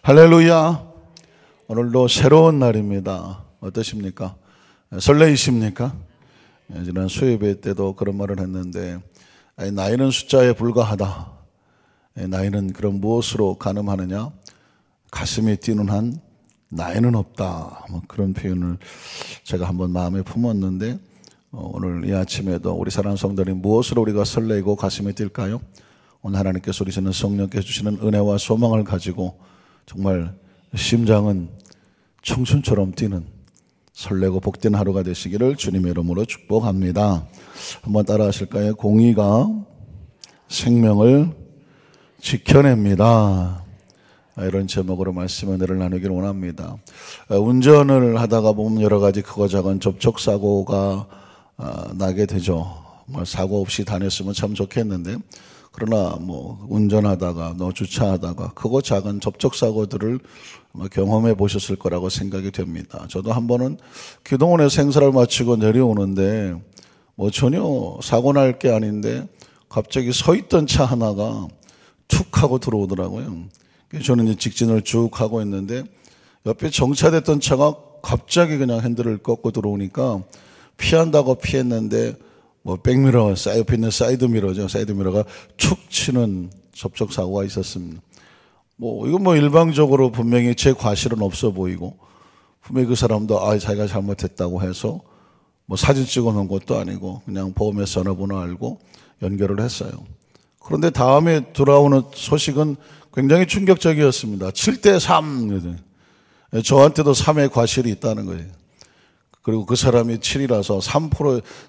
할렐루야. 오늘도 새로운 날입니다. 어떠십니까? 설레이십니까? 지난 수요예배 때도 그런 말을 했는데, 나이는 숫자에 불과하다. 나이는 그런 무엇으로 가늠하느냐? 가슴이 뛰는 한 나이는 없다. 그런 표현을 제가 한번 마음에 품었는데, 오늘 이 아침에도 우리 사랑하는 성도님, 무엇으로 우리가 설레고 가슴이 뛸까요? 오늘 하나님께서 우리 주시는 성령께 주시는 은혜와 소망을 가지고 정말 심장은 청춘처럼 뛰는 설레고 복된 하루가 되시기를 주님의 이름으로 축복합니다. 한번 따라 하실까요? 공의가 생명을 지켜냅니다. 이런 제목으로 말씀 은혜를 나누기를 원합니다. 운전을 하다가 보면 여러 가지 크고 작은 접촉사고가 나게 되죠. 사고 없이 다녔으면 참 좋겠는데, 그러나 운전하다가 주차하다가 크고 작은 접촉사고들을 경험해 보셨을 거라고 생각이 됩니다. 저도 한 번은 기동원에서 행사를 마치고 내려오는데 전혀 사고 날 게 아닌데 갑자기 서 있던 차 하나가 툭 하고 들어오더라고요. 저는 이제 직진을 쭉 하고 있는데 옆에 정차됐던 차가 갑자기 그냥 핸들을 꺾고 들어오니까 피한다고 피했는데 백미러, 옆에 있는 사이드미러죠. 사이드미러가 툭 치는 접촉사고가 있었습니다. 이건 일방적으로 분명히 제 과실은 없어 보이고, 분명히 그 사람도 자기가 잘못했다고 해서 사진 찍어 놓은 것도 아니고 그냥 보험회사 전화번호 알고 연결을 했어요. 그런데 다음에 돌아오는 소식은 굉장히 충격적이었습니다. 7대3. 저한테도 3의 과실이 있다는 거예요. 그리고 그 사람이 7이라서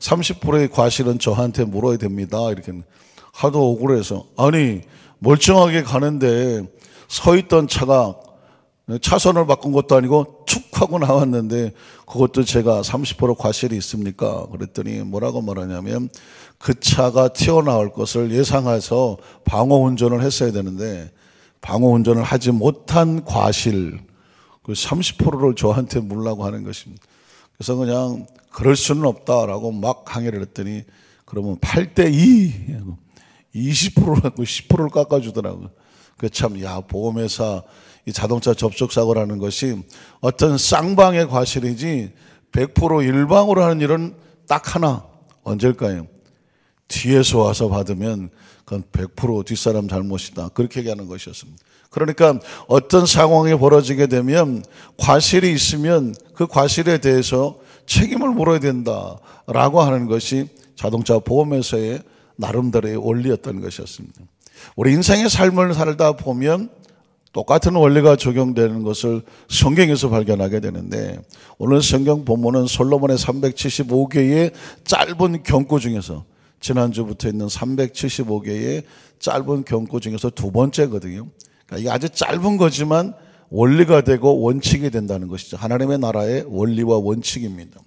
30%의 과실은 저한테 물어야 됩니다. 이렇게 하도 억울해서. 아니, 멀쩡하게 가는데 서 있던 차가 차선을 바꾼 것도 아니고 툭 하고 나왔는데 그것도 제가 30% 과실이 있습니까? 그랬더니 뭐라고 말하냐면 그 차가 튀어나올 것을 예상해서 방어 운전을 했어야 되는데 방어 운전을 하지 못한 과실, 그 30%를 저한테 물라고 하는 것입니다. 그래서 그냥 그럴 수는 없다라고 막 항의를 했더니 그러면 8대2, 20%를 갖고 10%를 깎아주더라고요. 보험회사 이 자동차 접촉사고라는 것이 어떤 쌍방의 과실이지 100% 일방으로 하는 일은 딱 하나, 언제일까요? 뒤에서 와서 받으면 그건 100% 뒷사람 잘못이다. 그렇게 얘기하는 것이었습니다. 그러니까 어떤 상황이 벌어지게 되면 과실이 있으면 그 과실에 대해서 책임을 물어야 된다라고 하는 것이 자동차 보험회사의 나름대로의 원리였던 것이었습니다. 우리 인생의 삶을 살다 보면 똑같은 원리가 적용되는 것을 성경에서 발견하게 되는데, 오늘 성경 본문은 솔로몬의 375개의 짧은 경고 중에서, 지난주부터 있는 375개의 짧은 경고 중에서 두 번째거든요. 그러니까 이게 아주 짧은 거지만 원리가 되고 원칙이 된다는 것이죠. 하나님의 나라의 원리와 원칙입니다.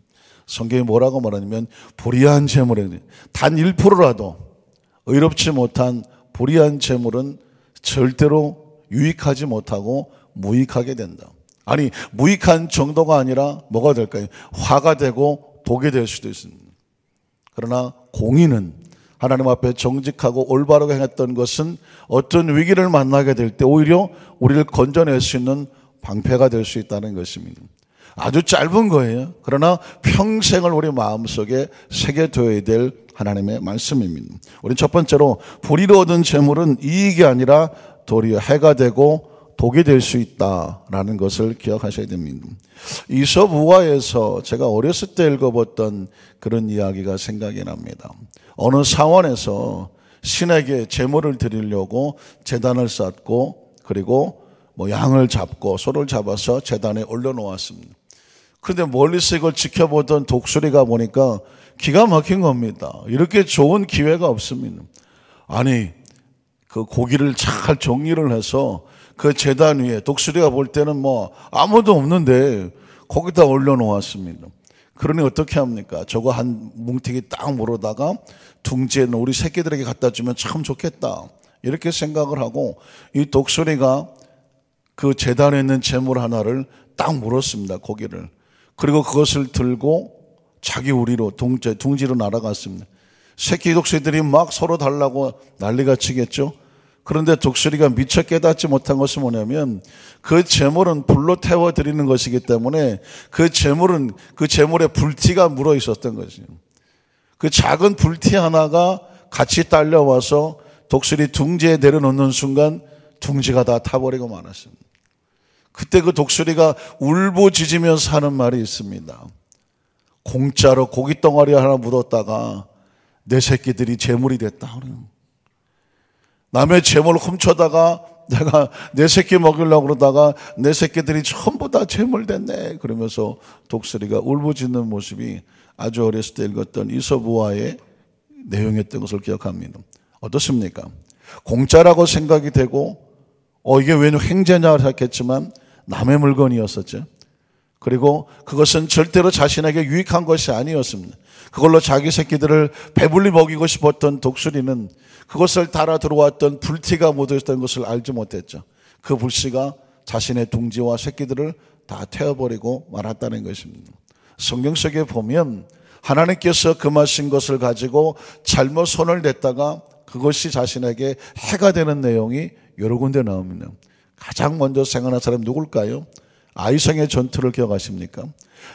성경이 뭐라고 말하냐면 불의한 재물에 단 1%라도 의롭지 못한 불의한 재물은 절대로 유익하지 못하고 무익하게 된다. 아니, 무익한 정도가 아니라 뭐가 될까요? 화가 되고 독이 될 수도 있습니다. 그러나 공의는 하나님 앞에 정직하고 올바르게 행했던 것은 어떤 위기를 만나게 될 때 오히려 우리를 건져낼 수 있는 방패가 될 수 있다는 것입니다. 아주 짧은 거예요. 그러나 평생을 우리 마음속에 새겨둬야 될 하나님의 말씀입니다. 우리 첫 번째로 불의로 얻은 재물은 이익이 아니라 도리어 해가 되고 독이 될 수 있다라는 것을 기억하셔야 됩니다. 이솝 우화에서 제가 어렸을 때 읽어봤던 그런 이야기가 생각이 납니다. 어느 사원에서 신에게 제물을 드리려고 제단을 쌓고, 그리고 양을 잡고 소를 잡아서 제단에 올려놓았습니다. 그런데 멀리서 이걸 지켜보던 독수리가 보니까 기가 막힌 겁니다. 이렇게 좋은 기회가 없습니다. 아니, 그 고기를 잘 정리를 해서 그 제단 위에, 독수리가 볼 때는 아무도 없는데 거기다 올려놓았습니다. 그러니 어떻게 합니까? 저거 한 뭉태기 딱 물어다가 둥지에 있는 우리 새끼들에게 갖다 주면 참 좋겠다, 이렇게 생각을 하고 이 독수리가 그 제단에 있는 재물 하나를 딱 물었습니다. 고기를. 그리고 그것을 들고 자기 우리로 둥지로 날아갔습니다. 새끼 독수리들이 막 서로 달라고 난리가 치겠죠. 그런데 독수리가 미처 깨닫지 못한 것은 뭐냐면 그 제물은 불로 태워 드리는 것이기 때문에 그 제물에 불티가 묻어 있었던 거죠. 그 작은 불티 하나가 같이 딸려와서 독수리 둥지에 내려놓는 순간 둥지가 다 타버리고 말았습니다. 그때 그 독수리가 울부짖으면서 하는 말이 있습니다. 공짜로 고기 덩어리 하나 묻었다가 내 새끼들이 재물이 됐다. 남의 재물을 훔쳐다가 내가 내 새끼 먹이려고 그러다가 내 새끼들이 전부 다 재물 됐네. 그러면서 독수리가 울부짖는 모습이 아주 어렸을 때 읽었던 이솝우화의 내용이었던 것을 기억합니다. 어떻습니까? 공짜라고 생각이 되고 이게 왜 횡재냐 생각했지만 남의 물건이었었죠. 그리고 그것은 절대로 자신에게 유익한 것이 아니었습니다. 그걸로 자기 새끼들을 배불리 먹이고 싶었던 독수리는 그것을 따라 들어왔던 불티가 묻어있던 것을 알지 못했죠. 그 불씨가 자신의 둥지와 새끼들을 다 태워버리고 말았다는 것입니다. 성경 속에 보면 하나님께서 금하신 것을 가지고 잘못 손을 댔다가 그것이 자신에게 해가 되는 내용이 여러 군데 나옵니다. 가장 먼저 생각하는 사람이 누굴까요? 아이성의 전투를 기억하십니까?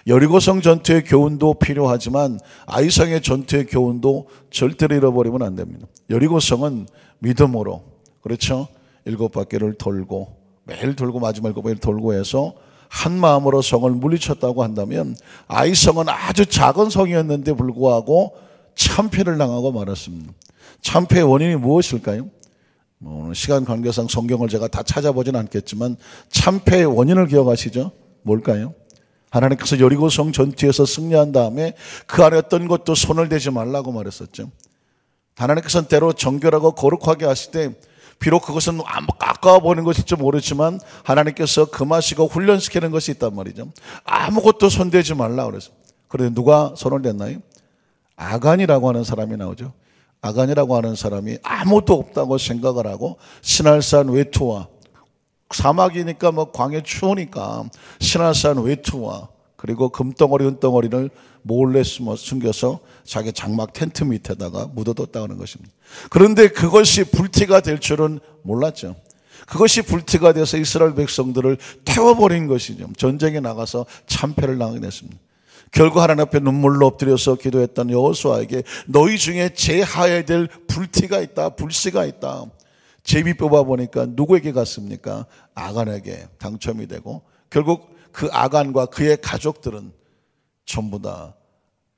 여리고성 전투의 교훈도 필요하지만 아이성의 전투의 교훈도 절대로 잃어버리면 안 됩니다. 여리고성은 믿음으로, 그렇죠? 7바퀴를 돌고 매일 돌고 마지막 7바퀴를 돌고 해서 한 마음으로 성을 물리쳤다고 한다면 아이성은 아주 작은 성이었는데 불구하고 참패를 당하고 말았습니다. 참패의 원인이 무엇일까요? 오늘 시간 관계상 성경을 제가 다 찾아보진 않겠지만 참패의 원인을 기억하시죠? 뭘까요? 하나님께서 여리고성 전투에서 승리한 다음에 그 안에 어떤 것도 손을 대지 말라고 말했었죠. 하나님께서는 때로 정결하고 거룩하게 하실 때 비록 그것은 아까워 보이는 것일지 모르지만 하나님께서 금하시고 훈련시키는 것이 있단 말이죠. 아무것도 손대지 말라고 그랬어요. 그런데 누가 손을 댔나요? 아간이라고 하는 사람이 나오죠. 아간이라고 하는 사람이 아무것도 없다고 생각을 하고 시날산 외투와 사막이니까 광야 추우니까 시날산 외투와 그리고 금덩어리 은덩어리를 몰래 숨겨서 자기 장막 텐트 밑에다가 묻어뒀다는 것입니다. 그런데 그것이 불티가 될 줄은 몰랐죠. 그것이 불티가 돼서 이스라엘 백성들을 태워버린 것이죠. 전쟁에 나가서 참패를 당하게 됐습니다. 결국 하나님 앞에 눈물로 엎드려서 기도했던 여호수아에게 너희 중에 제하야 될 불티가 있다, 불씨가 있다. 제비 뽑아보니까 누구에게 갔습니까? 아간에게 당첨이 되고 결국 그 아간과 그의 가족들은 전부 다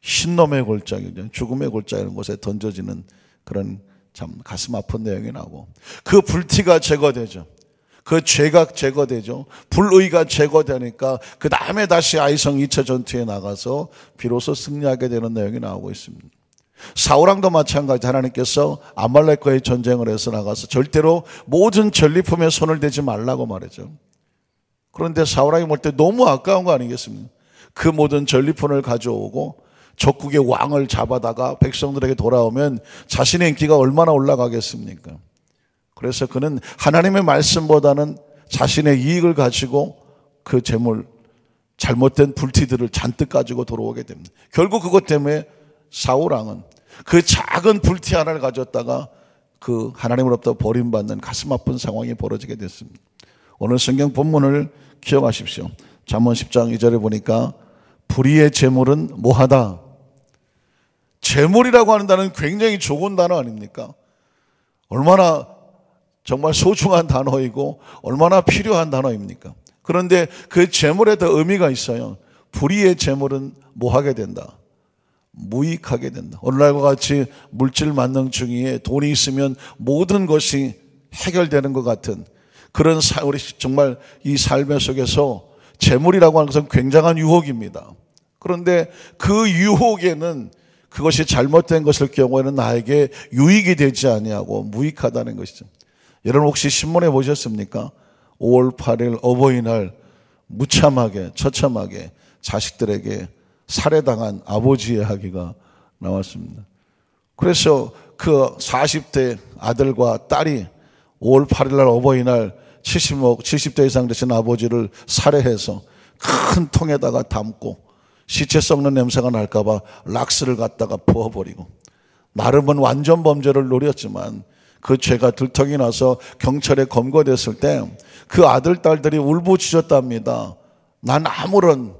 흰놈의 골짜기죠. 죽음의 골짜기 이런 곳에 던져지는 그런 참 가슴 아픈 내용이 나오고 그 불티가 제거되죠. 그 죄가 제거되죠. 불의가 제거되니까 그 다음에 다시 아이성 2차 전투에 나가서 비로소 승리하게 되는 내용이 나오고 있습니다. 사울왕도 마찬가지 하나님께서 아말렉과의 전쟁을 해서 나가서 절대로 모든 전리품에 손을 대지 말라고 말했죠. 그런데 사울왕이 볼 때 너무 아까운 거 아니겠습니까? 그 모든 전리품을 가져오고 적국의 왕을 잡아다가 백성들에게 돌아오면 자신의 인기가 얼마나 올라가겠습니까? 그래서 그는 하나님의 말씀보다는 자신의 이익을 가지고 그 재물, 잘못된 불티들을 잔뜩 가지고 돌아오게 됩니다. 결국 그것 때문에 사울왕은 그 작은 불티 하나를 가졌다가 그 하나님으로부터 버림받는 가슴 아픈 상황이 벌어지게 됐습니다. 오늘 성경 본문을 기억하십시오. 잠언 10장 2절에 보니까 불의의 재물은 뭐하다. 재물이라고 하는 단어는 굉장히 좋은 단어 아닙니까? 얼마나 정말 소중한 단어이고 얼마나 필요한 단어입니까? 그런데 그 재물에도 의미가 있어요. 불의의 재물은 뭐하게 된다. 무익하게 된다. 오늘날과 같이 물질 만능 중에 돈이 있으면 모든 것이 해결되는 것 같은 그런 우리 정말 이 삶의 속에서 재물이라고 하는 것은 굉장한 유혹입니다. 그런데 그 유혹에는 그것이 잘못된 것일 경우에는 나에게 유익이 되지 아니하고 무익하다는 것이죠. 여러분 혹시 신문에 보셨습니까? 5월 8일 어버이날 무참하게 처참하게 자식들에게 살해당한 아버지의 이야기가 나왔습니다. 그래서 그 40대 아들과 딸이 5월 8일 날 어버이날 70대 이상 되신 아버지를 살해해서 큰 통에다가 담고 시체 썩는 냄새가 날까 봐 락스를 갖다가 부어버리고 나름은 완전 범죄를 노렸지만 그 죄가 들통이 나서 경찰에 검거됐을 때 그 아들, 딸들이 울부짖었답니다. 난 아무런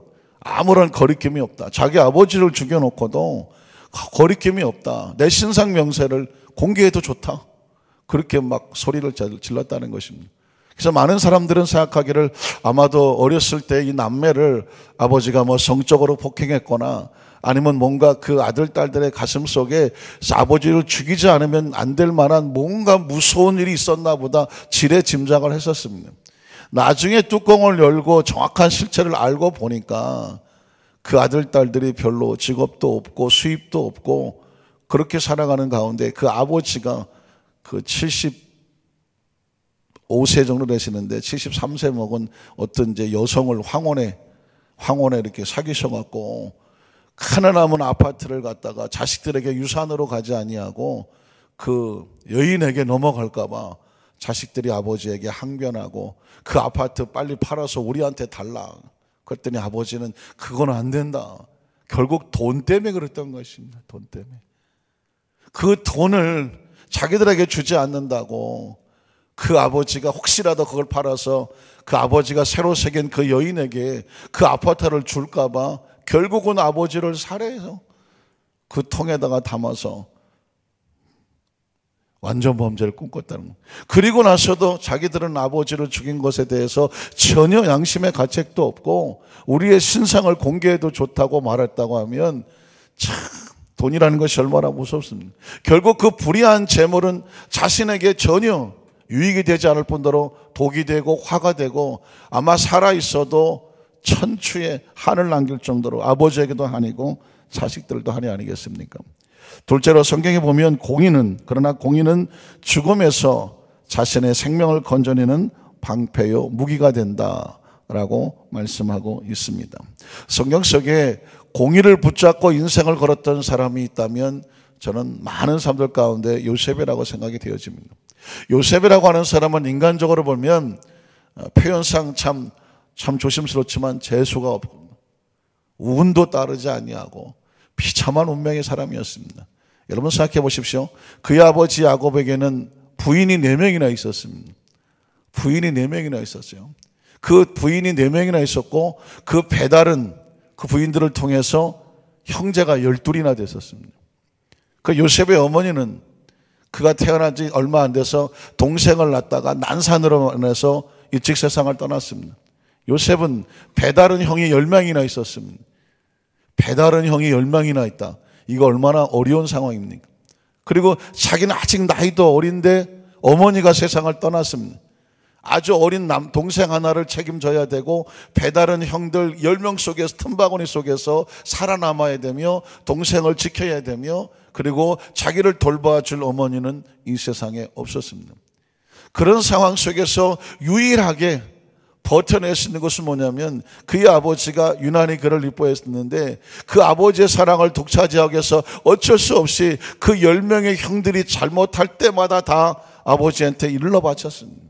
거리낌이 없다. 자기 아버지를 죽여놓고도 거리낌이 없다. 내 신상 명세를 공개해도 좋다. 그렇게 막 소리를 질렀다는 것입니다. 그래서 많은 사람들은 생각하기를 아마도 어렸을 때 이 남매를 아버지가 뭐 성적으로 폭행했거나 아니면 뭔가 그 아들, 딸들의 가슴 속에 아버지를 죽이지 않으면 안 될 만한 뭔가 무서운 일이 있었나 보다 지레 짐작을 했었습니다. 나중에 뚜껑을 열고 정확한 실체를 알고 보니까 그 아들, 딸들이 별로 직업도 없고 수입도 없고 그렇게 살아가는 가운데 그 아버지가 그 75세 정도 되시는데 73세 먹은 어떤 이제 여성을 황혼에 이렇게 사귀셔갖고 가난하면 아파트를 갖다가 자식들에게 유산으로 가지 아니하고 그 여인에게 넘어갈까봐 자식들이 아버지에게 항변하고 그 아파트 빨리 팔아서 우리한테 달라. 그랬더니 아버지는 그건 안 된다. 결국 돈 때문에 그랬던 것입니다. 돈 때문에. 그 돈을 자기들에게 주지 않는다고 그 아버지가 혹시라도 그걸 팔아서 그 아버지가 새로 새긴 그 여인에게 그 아파트를 줄까봐 결국은 아버지를 살해해서 그 통에다가 담아서 완전 범죄를 꿈꿨다는 거예요. 그리고 나서도 자기들은 아버지를 죽인 것에 대해서 전혀 양심의 가책도 없고 우리의 신상을 공개해도 좋다고 말했다고 하면 참 돈이라는 것이 얼마나 무섭습니까? 결국 그 불의한 재물은 자신에게 전혀 유익이 되지 않을 뿐더러 독이 되고 화가 되고 아마 살아있어도 천추의 한을 남길 정도로 아버지에게도 한이고 자식들도 한이 아니겠습니까? 둘째로 성경에 보면 그러나 공의는 죽음에서 자신의 생명을 건져내는 방패요 무기가 된다라고 말씀하고 있습니다. 성경 속에 공의를 붙잡고 인생을 걸었던 사람이 있다면 저는 많은 사람들 가운데 요셉이라고 생각이 되어집니다. 요셉이라고 하는 사람은 인간적으로 보면 표현상 참 조심스럽지만 재수가 없고 운도 따르지 아니하고 비참한 운명의 사람이었습니다. 여러분 생각해 보십시오. 그의 아버지 야곱에게는 부인이 4명이나 있었습니다. 부인이 4명이나 있었어요. 그 부인이 4명이나 있었고 그 배달은 그 부인들을 통해서 형제가 12이나 됐었습니다. 그 요셉의 어머니는 그가 태어난 지 얼마 안 돼서 동생을 낳다가 난산으로 인해서 일찍 세상을 떠났습니다. 요셉은 배다른 형이 10명이나 있었습니다. 배다른 형이 10명이나 있다. 이거 얼마나 어려운 상황입니까? 그리고 자기는 아직 나이도 어린데 어머니가 세상을 떠났습니다. 아주 어린 동생 하나를 책임져야 되고 배다른 형들 10명 속에서 틈바구니 속에서 살아남아야 되며 동생을 지켜야 되며 그리고 자기를 돌봐줄 어머니는 이 세상에 없었습니다. 그런 상황 속에서 유일하게 버텨낼 수 있는 것은 뭐냐면 그의 아버지가 유난히 그를 이뻐했었는데 그 아버지의 사랑을 독차지하기 위해서 어쩔 수 없이 그 10명의 형들이 잘못할 때마다 다 아버지한테 일러 바쳤습니다.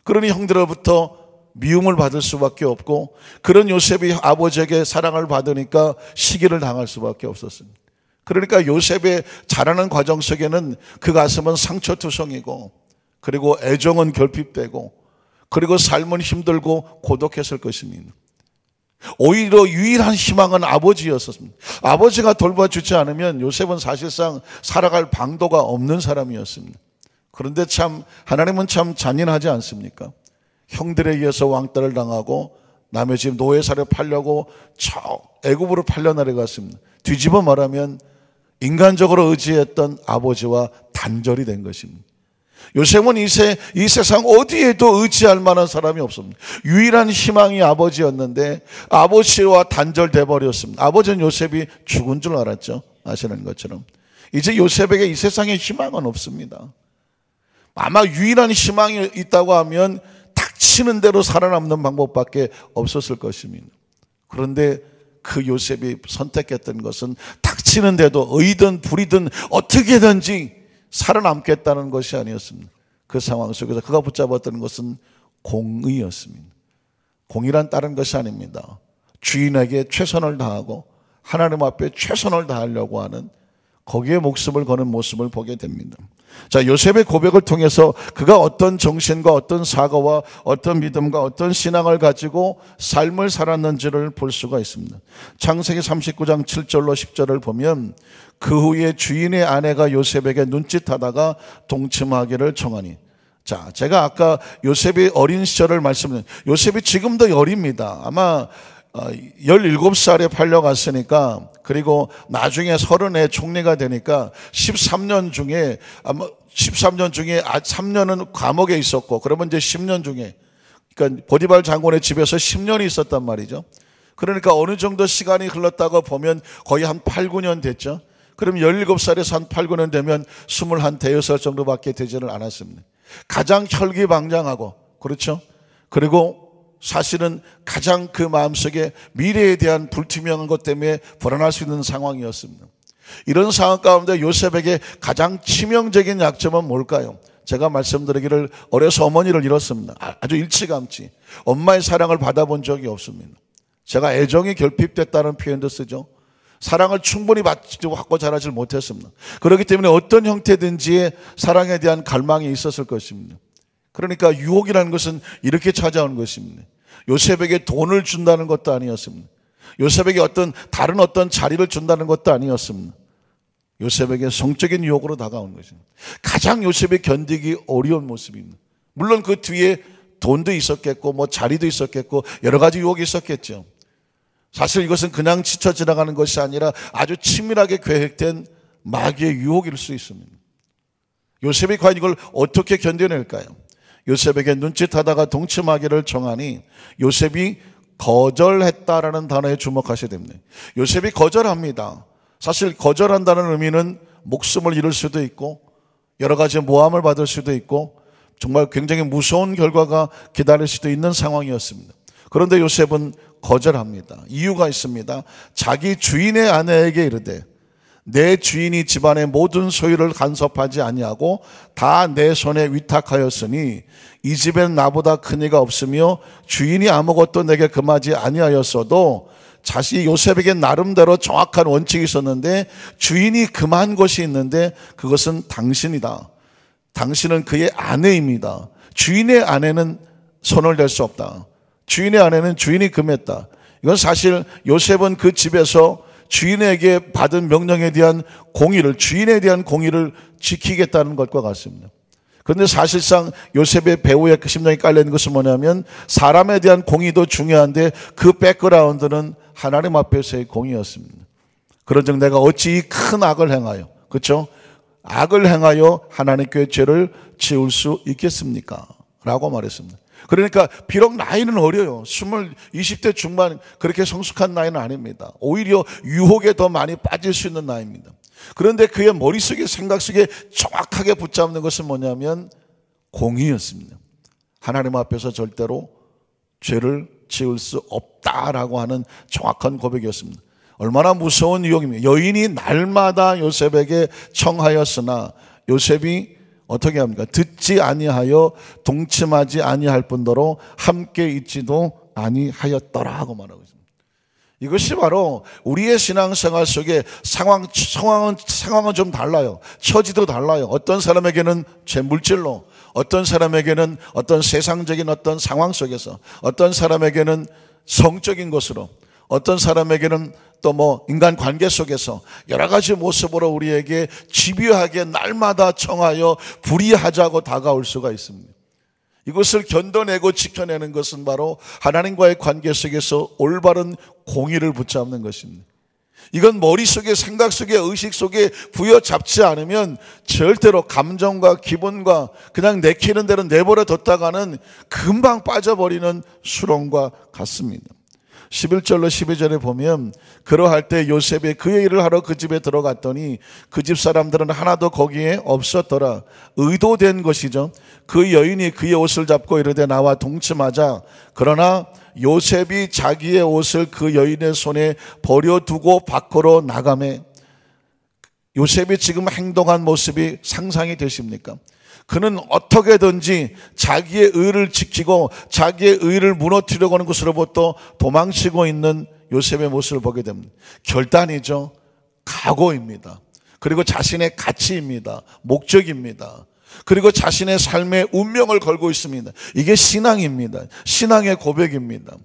그러니 형들로부터 미움을 받을 수밖에 없고 그런 요셉이 아버지에게 사랑을 받으니까 시기를 당할 수밖에 없었습니다. 그러니까 요셉의 자라는 과정 속에는 그 가슴은 상처투성이고 그리고 애정은 결핍되고 그리고 삶은 힘들고 고독했을 것입니다. 오히려 유일한 희망은 아버지였습니다. 아버지가 돌봐주지 않으면 요셉은 사실상 살아갈 방도가 없는 사람이었습니다. 그런데 참 하나님은 참 잔인하지 않습니까? 형들에 의해서 왕따를 당하고 남의 집 노예살에 팔려고 저 애굽으로 팔려 내려갔습니다. 뒤집어 말하면 인간적으로 의지했던 아버지와 단절이 된 것입니다. 요셉은 이 세상 어디에도 의지할 만한 사람이 없습니다. 유일한 희망이 아버지였는데 아버지와 단절돼 버렸습니다. 아버지는 요셉이 죽은 줄 알았죠. 아시는 것처럼 이제 요셉에게 이 세상에 희망은 없습니다. 아마 유일한 희망이 있다고 하면 닥치는 대로 살아남는 방법밖에 없었을 것입니다. 그런데 그 요셉이 선택했던 것은 닥치는 데도 의든 불이든 어떻게든지 살아남겠다는 것이 아니었습니다. 그 상황 속에서 그가 붙잡았던 것은 공의였습니다. 공의란 다른 것이 아닙니다. 주인에게 최선을 다하고 하나님 앞에 최선을 다하려고 하는 거기에 목숨을 거는 모습을 보게 됩니다. 자, 요셉의 고백을 통해서 그가 어떤 정신과 어떤 사고와 어떤 믿음과 어떤 신앙을 가지고 삶을 살았는지를 볼 수가 있습니다. 창세기 39장 7절로 10절을 보면 그 후에 주인의 아내가 요셉에게 눈짓하다가 동침하기를 청하니. 자, 제가 아까 요셉의 어린 시절을 말씀드렸는데 요셉이 지금도 어립니다. 아마 17살에 팔려갔으니까, 그리고 나중에 30에 총리가 되니까 13년 중에 3년은 감옥에 있었고, 그러면 이제 10년 중에, 그러니까 보디발 장군의 집에서 10년이 있었단 말이죠. 그러니까 어느 정도 시간이 흘렀다고 보면 거의 한 8, 9년 됐죠. 그럼 17살에서 한 8, 9년 되면 21, 대여섯 정도밖에 되지를 않았습니다. 가장 혈기방장하고, 그렇죠? 그리고 사실은 가장 그 마음속에 미래에 대한 불투명한 것 때문에 불안할 수 있는 상황이었습니다. 이런 상황 가운데 요셉에게 가장 치명적인 약점은 뭘까요? 제가 말씀드리기를 어려서 어머니를 잃었습니다. 아주 일찌감치 엄마의 사랑을 받아본 적이 없습니다. 제가 애정이 결핍됐다는 표현도 쓰죠. 사랑을 충분히 받고 자라질 못했습니다. 그렇기 때문에 어떤 형태든지 사랑에 대한 갈망이 있었을 것입니다. 그러니까 유혹이라는 것은 이렇게 찾아오는 것입니다. 요셉에게 돈을 준다는 것도 아니었습니다. 요셉에게 다른 어떤 자리를 준다는 것도 아니었습니다. 요셉에게 성적인 유혹으로 다가온 것입니다. 가장 요셉이 견디기 어려운 모습입니다. 물론 그 뒤에 돈도 있었겠고 뭐 자리도 있었겠고 여러 가지 유혹이 있었겠죠. 사실 이것은 그냥 지쳐 지나가는 것이 아니라 아주 치밀하게 계획된 마귀의 유혹일 수 있습니다. 요셉이 과연 이걸 어떻게 견뎌낼까요? 요셉에게 눈짓하다가 동침하기를 청하니 요셉이 거절했다라는 단어에 주목하셔야 됩니다. 요셉이 거절합니다. 사실 거절한다는 의미는 목숨을 잃을 수도 있고 여러 가지 모함을 받을 수도 있고 정말 굉장히 무서운 결과가 기다릴 수도 있는 상황이었습니다. 그런데 요셉은 거절합니다. 이유가 있습니다. 자기 주인의 아내에게 이르되 내 주인이 집안의 모든 소유를 간섭하지 아니하고 다 내 손에 위탁하였으니 이 집엔 나보다 큰 이가 없으며 주인이 아무것도 내게 금하지 아니하였어도 자신이 요셉에게 나름대로 정확한 원칙이 있었는데 주인이 금한 것이 있는데 그것은 당신이다. 당신은 그의 아내입니다. 주인의 아내는 손을 댈 수 없다. 주인의 아내는 주인이 금했다. 이건 사실 요셉은 그 집에서 주인에게 받은 명령에 대한 공의를, 주인에 대한 공의를 지키겠다는 것과 같습니다. 그런데 사실상 요셉의 배후에 그 심장이 깔려있는 것은 뭐냐면 사람에 대한 공의도 중요한데 그 백그라운드는 하나님 앞에서의 공의였습니다. 그런즉 내가 어찌 이 큰 악을 행하여, 그렇죠? 악을 행하여 하나님께 죄를 지을 수 있겠습니까? 라고 말했습니다. 그러니까 비록 나이는 어려요. 20대 중반 그렇게 성숙한 나이는 아닙니다. 오히려 유혹에 더 많이 빠질 수 있는 나이입니다. 그런데 그의 머릿속에 생각 속에 정확하게 붙잡는 것은 뭐냐면 공의였습니다. 하나님 앞에서 절대로 죄를 지을 수 없다라고 하는 정확한 고백이었습니다. 얼마나 무서운 유혹입니까? 여인이 날마다 요셉에게 청하였으나 요셉이 어떻게 합니까? 듣지 아니하여 동침하지 아니할 뿐더러 함께 있지도 아니하였더라고 말하고 있습니다. 이것이 바로 우리의 신앙생활 속에 상황은 좀 달라요. 처지도 달라요. 어떤 사람에게는 제 물질로, 어떤 사람에게는 어떤 세상적인 어떤 상황 속에서, 어떤 사람에게는 성적인 것으로, 어떤 사람에게는 또 인간 관계 속에서 여러 가지 모습으로 우리에게 집요하게 날마다 청하여 불의하자고 다가올 수가 있습니다. 이것을 견뎌내고 지켜내는 것은 바로 하나님과의 관계 속에서 올바른 공의를 붙잡는 것입니다. 이건 머릿속에, 생각 속에, 의식 속에 부여잡지 않으면 절대로 감정과 기분과 그냥 내키는 대로 내버려 뒀다가는 금방 빠져버리는 수렁과 같습니다. 11절로 12절에 보면 그러할 때 요셉이 그의 일을 하러 그 집에 들어갔더니 그 집 사람들은 하나도 거기에 없었더라. 의도된 것이죠. 그 여인이 그의 옷을 잡고 이르되 나와 동침하자. 그러나 요셉이 자기의 옷을 그 여인의 손에 버려두고 밖으로 나가매. 요셉이 지금 행동한 모습이 상상이 되십니까? 그는 어떻게든지 자기의 의를 지키고 자기의 의를 무너뜨리려고 하는 것으로부터 도망치고 있는 요셉의 모습을 보게 됩니다. 결단이죠. 각오입니다. 그리고 자신의 가치입니다. 목적입니다. 그리고 자신의 삶의 운명을 걸고 있습니다. 이게 신앙입니다. 신앙의 고백입니다.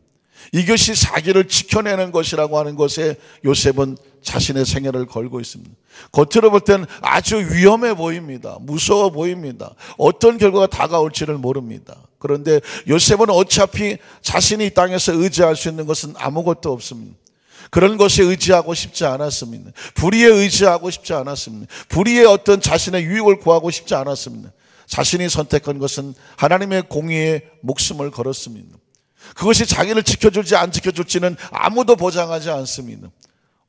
이것이 자기를 지켜내는 것이라고 하는 것에 요셉은 자신의 생애를 걸고 있습니다. 겉으로 볼 때는 아주 위험해 보입니다. 무서워 보입니다. 어떤 결과가 다가올지를 모릅니다. 그런데 요셉은 어차피 자신이 이 땅에서 의지할 수 있는 것은 아무것도 없습니다. 그런 것에 의지하고 싶지 않았습니다. 불의에 의지하고 싶지 않았습니다. 불의의 어떤 자신의 유익을 구하고 싶지 않았습니다. 자신이 선택한 것은 하나님의 공의에 목숨을 걸었습니다. 그것이 자기를 지켜줄지 안 지켜줄지는 아무도 보장하지 않습니다.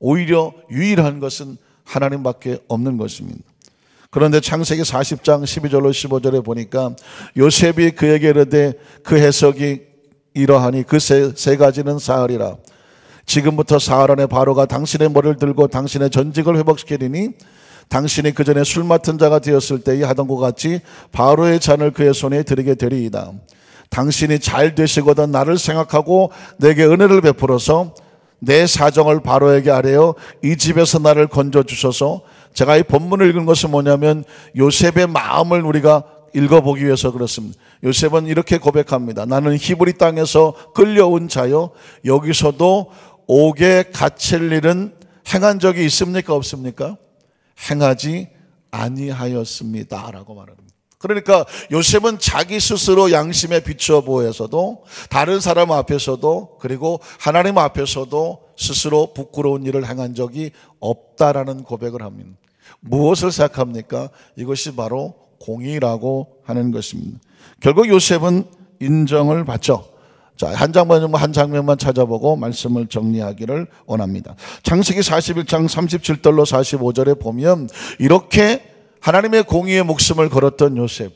오히려 유일한 것은 하나님밖에 없는 것입니다. 그런데 창세기 40장 12절로 15절에 보니까 요셉이 그에게 이르되 그 해석이 이러하니 그 세 가지는 사흘이라. 지금부터 사흘 안에 바로가 당신의 머리를 들고 당신의 전직을 회복시키리니 당신이 그 전에 술 맡은 자가 되었을 때에 하던 것 같이 바로의 잔을 그의 손에 드리게 되리이다. 당신이 잘 되시거든 나를 생각하고 내게 은혜를 베풀어서 내 사정을 바로에게 아뢰어 이 집에서 나를 건져주셔서. 제가 이 본문을 읽은 것은 뭐냐면 요셉의 마음을 우리가 읽어보기 위해서 그렇습니다. 요셉은 이렇게 고백합니다. 나는 히브리 땅에서 끌려온 자요 여기서도 옥에 갇힐 일은 행한 적이 있습니까 없습니까? 행하지 아니하였습니다 라고 말합니다. 그러니까 요셉은 자기 스스로 양심에 비추어 보여서도 다른 사람 앞에서도 그리고 하나님 앞에서도 스스로 부끄러운 일을 행한 적이 없다라는 고백을 합니다. 무엇을 생각합니까? 이것이 바로 공의라고 하는 것입니다. 결국 요셉은 인정을 받죠. 자, 한 장면만 찾아보고 말씀을 정리하기를 원합니다. 창세기 41장 37절로 45절에 보면 이렇게 하나님의 공의에 목숨을 걸었던 요셉,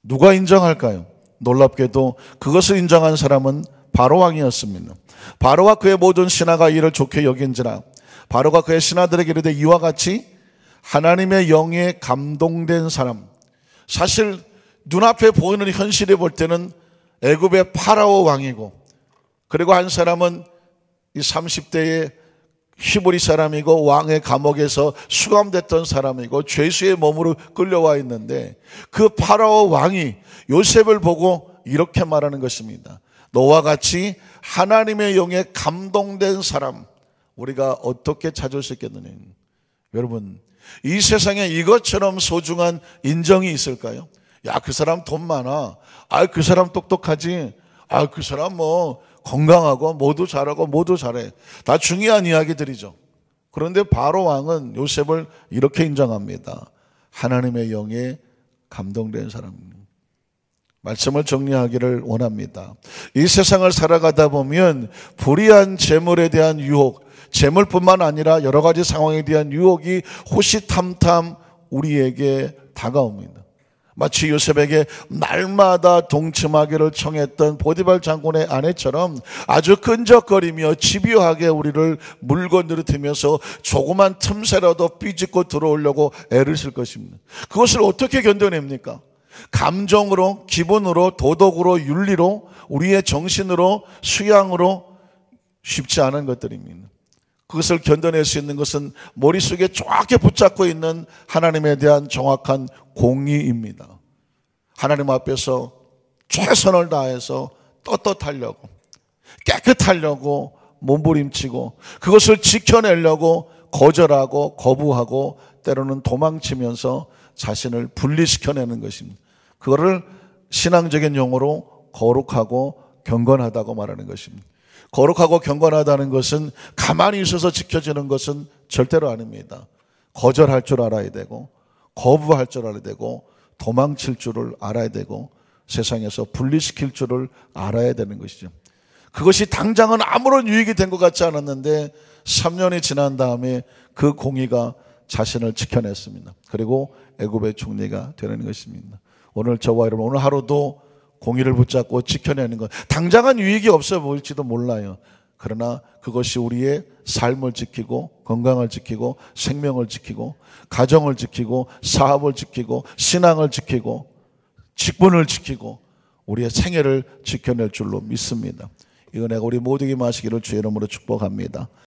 누가 인정할까요? 놀랍게도 그것을 인정한 사람은 바로 왕이었습니다. 바로와 그의 모든 신하가 이를 좋게 여긴지라. 바로가 그의 신하들에게 이르되 이와 같이 하나님의 영에 감동된 사람. 사실 눈앞에 보이는 현실에 볼 때는 애굽의 파라오 왕이고, 그리고 한 사람은 이 30대에 히브리 사람이고 왕의 감옥에서 수감됐던 사람이고 죄수의 몸으로 끌려와 있는데 그 파라오 왕이 요셉을 보고 이렇게 말하는 것입니다. 너와 같이 하나님의 영에 감동된 사람 우리가 어떻게 찾을 수 있겠느냐. 여러분, 이 세상에 이것처럼 소중한 인정이 있을까요? 야, 그 사람 돈 많아. 아, 그 사람 똑똑하지. 아, 그 사람 뭐 건강하고 모두 잘하고 모두 잘해. 다 중요한 이야기들이죠. 그런데 바로 왕은 요셉을 이렇게 인정합니다. 하나님의 영에 감동된 사람입니다. 말씀을 정리하기를 원합니다. 이 세상을 살아가다 보면 불의한 재물에 대한 유혹, 재물뿐만 아니라 여러 가지 상황에 대한 유혹이 호시탐탐 우리에게 다가옵니다. 마치 요셉에게 날마다 동침하기를 청했던 보디발 장군의 아내처럼 아주 끈적거리며 집요하게 우리를 물건느릿하면서 조그만 틈새라도 삐짓고 들어오려고 애를 쓸 것입니다. 그것을 어떻게 견뎌냅니까? 감정으로, 기분으로, 도덕으로, 윤리로, 우리의 정신으로, 수양으로 쉽지 않은 것들입니다. 그것을 견뎌낼 수 있는 것은 머릿속에 정확히 붙잡고 있는 하나님에 대한 정확한 공의입니다. 하나님 앞에서 최선을 다해서 떳떳하려고, 깨끗하려고 몸부림치고 그것을 지켜내려고 거절하고 거부하고 때로는 도망치면서 자신을 분리시켜내는 것입니다. 그거를 신앙적인 용어로 거룩하고 경건하다고 말하는 것입니다. 거룩하고 경건하다는 것은 가만히 있어서 지켜지는 것은 절대로 아닙니다. 거절할 줄 알아야 되고 거부할 줄 알아야 되고 도망칠 줄을 알아야 되고 세상에서 분리시킬 줄을 알아야 되는 것이죠. 그것이 당장은 아무런 유익이 된 것 같지 않았는데 3년이 지난 다음에 그 공의가 자신을 지켜냈습니다. 그리고 애굽의 총리가 되는 것입니다. 오늘 저와 여러분, 오늘 하루도 공의를 붙잡고 지켜내는 것, 당장은 유익이 없어 보일지도 몰라요. 그러나 그것이 우리의 삶을 지키고 건강을 지키고 생명을 지키고 가정을 지키고 사업을 지키고 신앙을 지키고 직분을 지키고 우리의 생애를 지켜낼 줄로 믿습니다. 이 은혜가 우리 모두에게 마시기를 주의 이름으로 축복합니다.